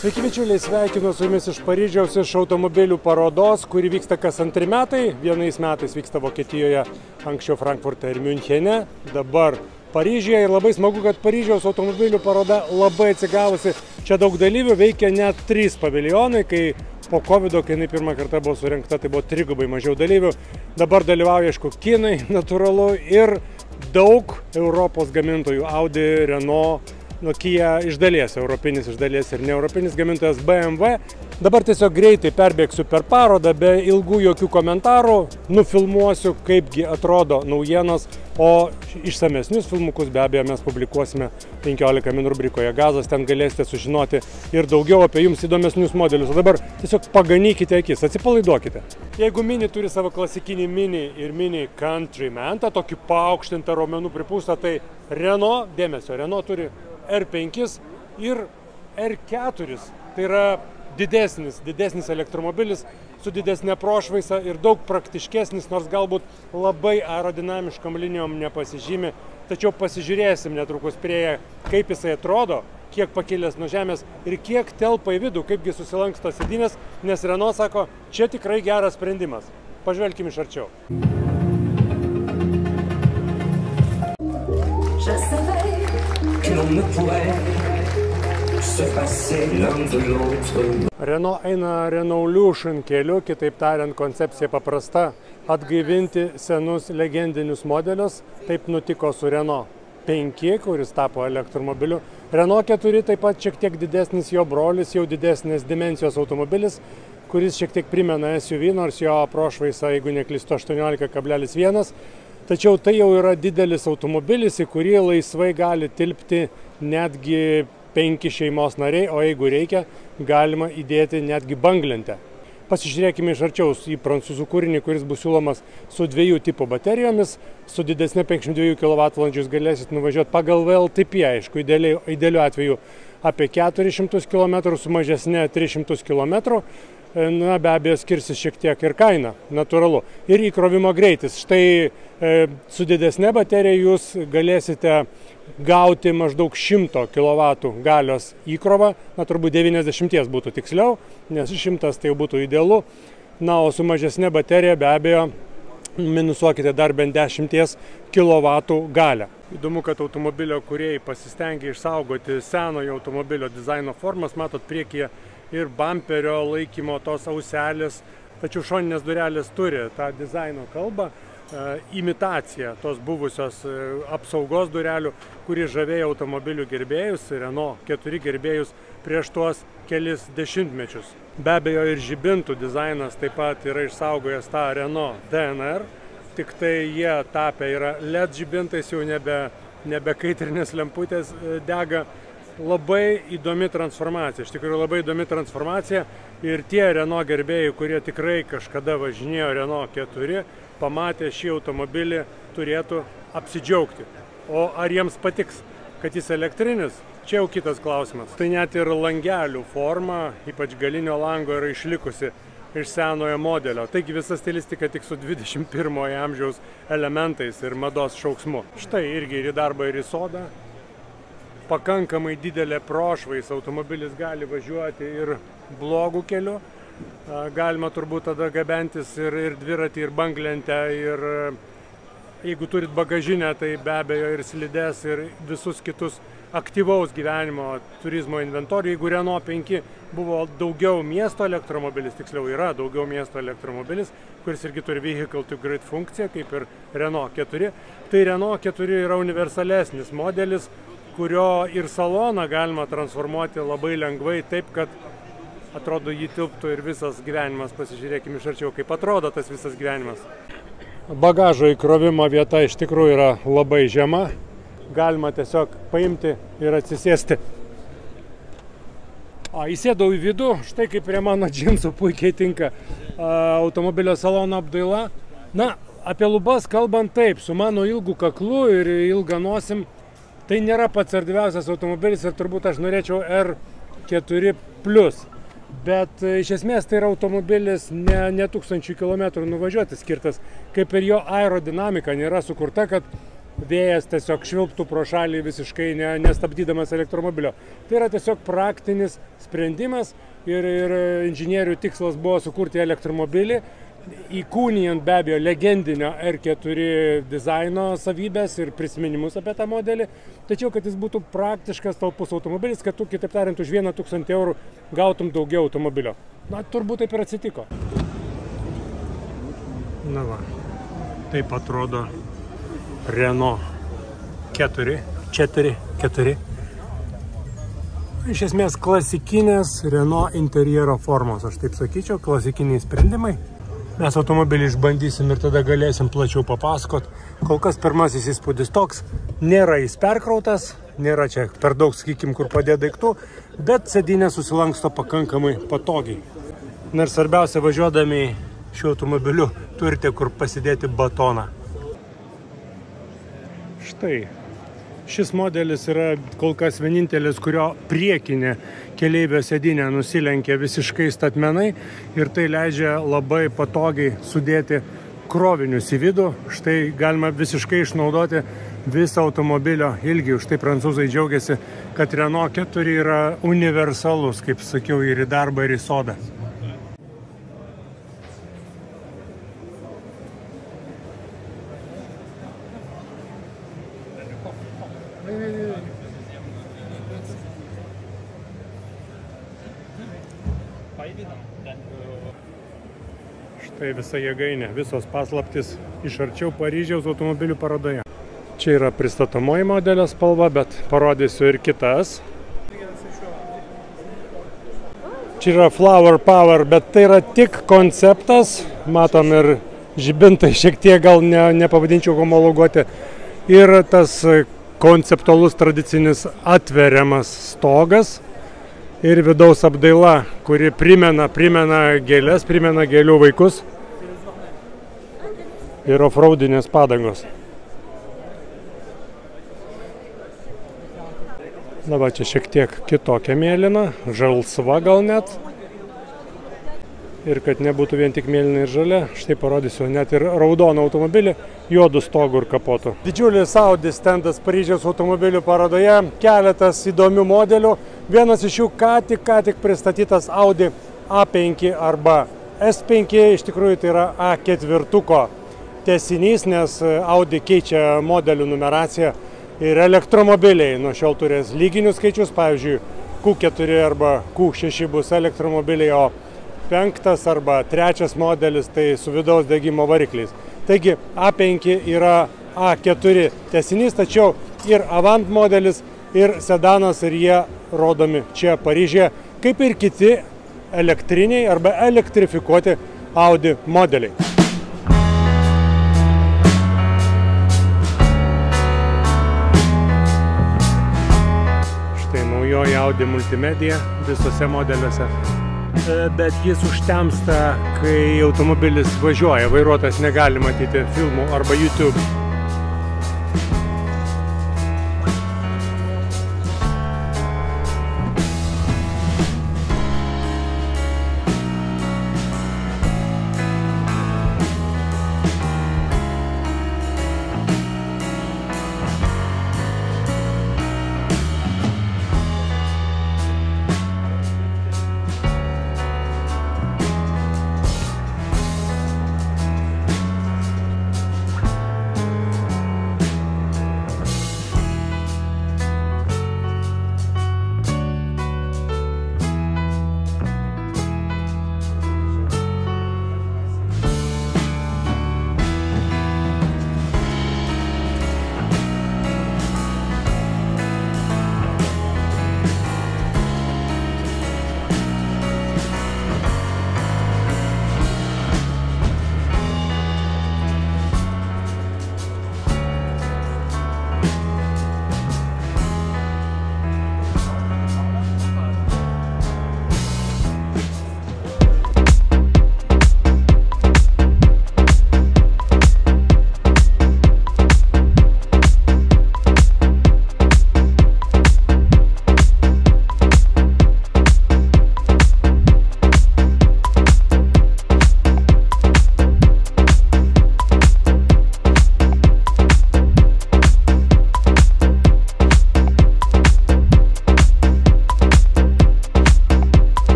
Sveiki bičiuliai, sveikinu su jumis iš Paryžiaus, iš automobilių parodos, kuri vyksta kas 2 metai. Vienais metais vyksta Vokietijoje, anksčiau Frankfurte ir Miunchene, dabar Paryžiuje. Ir labai smagu, kad Paryžiaus automobilių paroda labai atsigavusi. Čia daug dalyvių, veikia net 3 paviljonai, kai po COVID-o, kai jinai pirmą kartą buvo surinkta, tai buvo 3 mažiau dalyvių. Dabar dalyvauja, aišku, kinai, natūralu, ir daug Europos gamintojų, Audi, Renault, Kia iš dalies, europinis iš dalies ir neeuropinis gamintojas BMW. Dabar tiesiog greitai perbėgsiu per parodą, be ilgų jokių komentarų, nufilmuosiu, kaipgi atrodo naujienos, o išsamesnius filmukus be abejo mes publikuosime 15 min rubrikoje Gazas, ten galėsite sužinoti ir daugiau apie jums įdomesnius modelius. O dabar tiesiog paganykite akis, atsipalaiduokite. Jeigu Mini turi savo klasikinį Mini ir Mini Countryman, tą tokį paaukštintą raumenų pripūstą, tai Renault, dėmesio, Renault turi R5 ir R4, tai yra didesnis elektromobilis su didesnė prošvaisa ir daug praktiškesnis, nors galbūt labai aerodinamiškom linijom nepasižymi, tačiau pasižiūrėsim netrukus prie, kaip jisai atrodo, kiek pakilęs nuo žemės ir kiek telpa į vidų, kaipgi susilanksto sėdynės, nes Renault sako, čia tikrai geras sprendimas. Pažvelkim iš arčiau. Renault eina Renaulution keliu, kitaip tariant, koncepcija paprasta – atgaivinti senus legendinius modelius. Taip nutiko su Renault 5, kuris tapo elektromobiliu. Renault 4 taip pat šiek tiek didesnis jo brolis, jau didesnės dimensijos automobilis, kuris šiek tiek primena SUV, nors jo prošvaisa, jeigu neklystu, 18,1. Tačiau tai jau yra didelis automobilis, į kurį laisvai gali tilpti netgi 5 šeimos nariai, o jeigu reikia, galima įdėti netgi banglentę. Pasižiūrėkime iš arčiau į prancūzų kūrinį, kuris bus siūlomas su 2 tipo baterijomis, su didesnė 52 kWh jūs galėsit nuvažiuoti pagal VLTP, aišku, idealiu atveju apie 400 km, su mažesnė 300 km. Na, be abejo, skirsis šiek tiek ir kaina, natūralu. Ir įkrovimo greitis. Štai su didesnė baterija jūs galėsite gauti maždaug 100 kW galios įkrovą, na, turbūt 90 būtų tiksliau, nes 100 tai jau būtų idealu. Na, o su mažesnė baterija be abejo minusuokite dar bent 10 kW galią. Įdomu, kad automobilio kūrėjai pasistengė išsaugoti senojo automobilio dizaino formas, matot priekyje ir bamperio laikymo tos auselės, tačiau šoninės durelės turi tą dizaino kalbą, imitaciją tos buvusios apsaugos durelių, kuri žavėjo automobilių gerbėjus, Renault 4 gerbėjus prieš tuos kelis dešimtmečius. Be abejo ir žibintų dizainas taip pat yra išsaugojęs tą Renault DNR, tik tai jie tapę yra LED žibintais, jau nebe kaitrinės lemputės dega. Labai įdomi transformacija, iš tikrųjų labai įdomi transformacija ir tie Renault gerbėjai, kurie tikrai kažkada važinėjo Renault 4, pamatę šį automobilį, turėtų apsidžiaugti. O ar jiems patiks, kad jis elektrinis? Čia jau kitas klausimas. Tai net ir langelių forma, ypač galinio lango, yra išlikusi iš senojo modelio. Taigi visa stilistika tik su 21 amžiaus elementais ir mados šauksmu. Štai irgi ir į darbą, ir į sodą. Pakankamai didelė prošvaisa, automobilis gali važiuoti ir blogų kelių. Galima turbūt tada gabentis ir dviratį, ir banglentę, ir jeigu turit bagažinę, tai be abejo ir slides, ir visus kitus aktyvaus gyvenimo turizmo inventorių. Jeigu Renault 5 buvo daugiau miesto elektromobilis, tiksliau yra daugiau miesto elektromobilis, kuris irgi turi vehicle to grid funkciją, kaip ir Renault 4, tai Renault 4 yra universalesnis modelis, kurio ir saloną galima transformuoti labai lengvai, taip, kad atrodo jį tilptų ir visas gyvenimas. Pasižiūrėkime iš arčiau, kaip atrodo tas visas gyvenimas. Bagažo įkrovimo vieta iš tikrųjų yra labai žema. Galima tiesiog paimti ir atsisėsti. Įsėdau į vidų, štai kaip prie mano džinsų puikiai tinka automobilio salono apdaila. Na, apie lubas kalbant taip, su mano ilgu kaklu ir ilga nosim, tai nėra pats erdviausias automobilis ir turbūt aš norėčiau R4+. Bet iš esmės tai yra automobilis ne 1000 km nuvažiuoti skirtas, kaip ir jo aerodinamika nėra sukurta, kad vėjas tiesiog švilptų pro šalį visiškai nestabdydamas elektromobilio. Tai yra tiesiog praktinis sprendimas ir inžinierių tikslas buvo sukurti elektromobilį, įkūnijant be abejo legendinio R4 dizaino savybės ir prisiminimus apie tą modelį, tačiau kad jis būtų praktiškas, talpus automobilis, kad tu, kitaip tariant, už 1000 eurų gautum daugiau automobilio. Na, turbūt taip ir atsitiko. Na va, taip atrodo Renault 4. Iš esmės klasikinės Renault interjero formos, aš taip sakyčiau, klasikiniai sprendimai. Mes automobilį išbandysim ir tada galėsim plačiau papasakot. Kol kas pirmasis įspūdis toks, nėra jis perkrautas, nėra čia per daug, sakykim, kur padėti daiktų, bet sėdynė susilanksto pakankamai patogiai. Na ir svarbiausia, važiuodami šiuo automobiliu turite kur pasidėti batoną. Štai, šis modelis yra kol kas vienintelis, kurio priekinė keleivio sėdynė nusilenkia visiškai statmenai ir tai leidžia labai patogiai sudėti krovinius į vidų. Štai galima visiškai išnaudoti visą automobilio ilgį. Už tai prancūzai džiaugiasi, kad Renault 4 yra universalus, kaip sakiau, ir į darbą, ir į sodą. Štai visa jėgainė, visos paslaptys iš arčiau Paryžiaus automobilių parodoje. Čia yra pristatomoji modelio spalva, bet parodysiu ir kitas. Čia yra Flower Power, bet tai yra tik konceptas. Matom ir žibintai šiek tiek gal nepavadinčiau homologuoti. Ir tas konceptualus tradicinis atveriamas stogas. Ir vidaus apdaila, kuri primena gėlės, primena gėlių vaikus. Ir offroadinės padangos. Na va, čia šiek tiek kitokia mėlyna, žalsva gal net. Ir kad nebūtų vien tik mėlyna ir žalia, štai parodysiu net ir raudoną automobilį, juodų stogų ir kapotų. Didžiulis Audi stendas Paryžiaus automobilių parodoje, keletas įdomių modelių. Vienas iš jų ką tik pristatytas Audi A5 arba S5, iš tikrųjų tai yra A4 tęsinys, nes Audi keičia modelių numeraciją ir elektromobiliai nuo šiol turės lyginius skaičius, pavyzdžiui, Q4 arba Q6 bus elektromobiliai, o 5 arba 3 modelis tai su vidaus degimo varikliais. Taigi A5 yra A4 tęsinys, tačiau ir Avant modelis, ir sedanas, ir jie rodomi čia Paryžiuje, kaip ir kiti elektriniai arba elektrifikuoti Audi modeliai. Štai naujoji Audi multimedija visose modeliuose. Bet jis užtemsta, kai automobilis važiuoja, vairuotojas negali matyti filmų arba YouTube.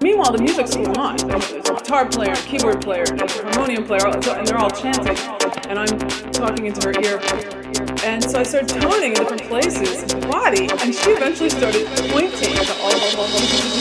Meanwhile, the music's going on. There's a guitar player, keyboard player, harmonium player, and they're all chanting. And I'm talking into her ear. And so I started toning in different places in the body, and she eventually started pointing to all